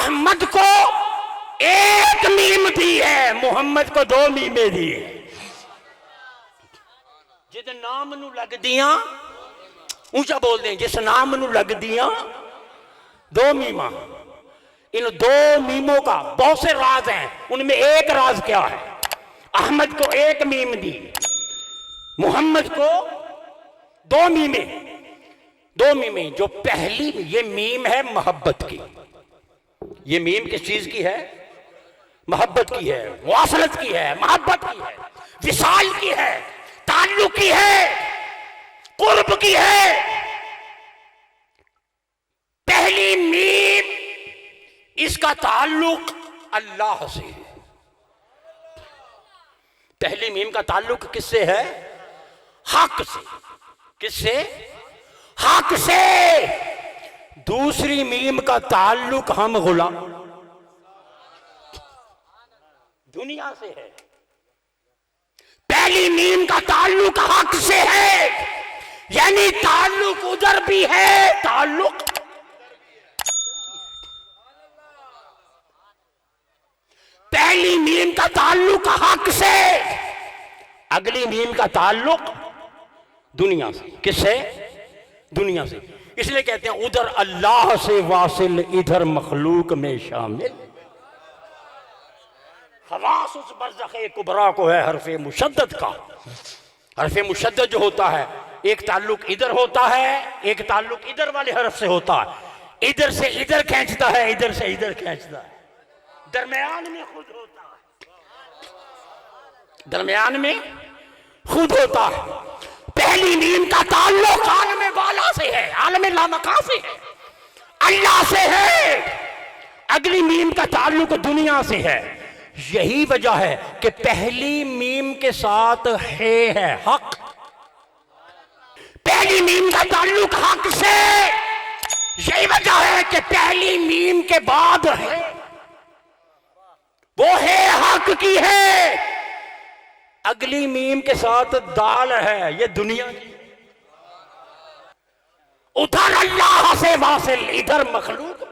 احمد کو ایک میم دی ہے، محمد کو دو میمیں دی ہے۔ جس نام نو لگ دیاں، اونچا بول دیں، جس نام نو لگ دیاں دو میماں، ان دو میموں کا بہت سے راز ہیں، ان میں ایک راز کیا ہے؟ احمد کو ایک میم دی، محمد کو دو میمیں، دو میمیں۔ جو پہلی یہ میم ہے محبت کی، یہ میم کس چیز کی ہے؟ محبت کی ہے، مواصلت کی ہے، محبت کی ہے، وصال کی ہے، تعلق کی ہے، قرب کی ہے۔ پہلی میم اس کا تعلق اللہ سے ہے۔ پہلی میم کا تعلق کس سے ہے؟ حق سے۔ کس سے؟ حق سے۔ دوسری میم کا تعلق ہم غلام دنیا سے ہے۔ پہلی میم کا تعلق حق سے ہے، یعنی تعلق ادھر بھی ہے، تعلق پہلی میم کا تعلق حق سے، اگلی میم کا تعلق دنیا سے۔ کس سے؟ دنیا سے۔ اس لیے کہتے ہیں ادھر اللہ سے واصل، ادھر مخلوق میں شامل۔ خواص اس برزخ کبریٰ کو ہے حرف مشدد کا۔ حرف مشدد جو ہوتا ہے، ایک تعلق ادھر ہوتا ہے، ایک تعلق ادھر والے حرف سے ہوتا ہے، ادھر سے ادھر کھینچتا ہے، ادھر سے ادھر کھینچتا ہے، درمیان میں خود ہوتا ہے، درمیان میں خود ہوتا ہے۔ پہلی میم کا تعلق عالم بالا سے ہے، عالم لامکان سے ہے، اللہ سے ہے۔ اگلی میم کا تعلق دنیا سے ہے۔ یہی وجہ ہے کہ پہلی میم کے ساتھ ہے حق، پہلی میم کا تعلق حق سے۔ یہی وجہ ہے کہ پہلی میم کے بعد ہے وہ ہے حق کی ہے، اگلی میم کے ساتھ دال ہے، یہ دنیا کی۔ ادھر اللہ سے واصل، ادھر مخلوق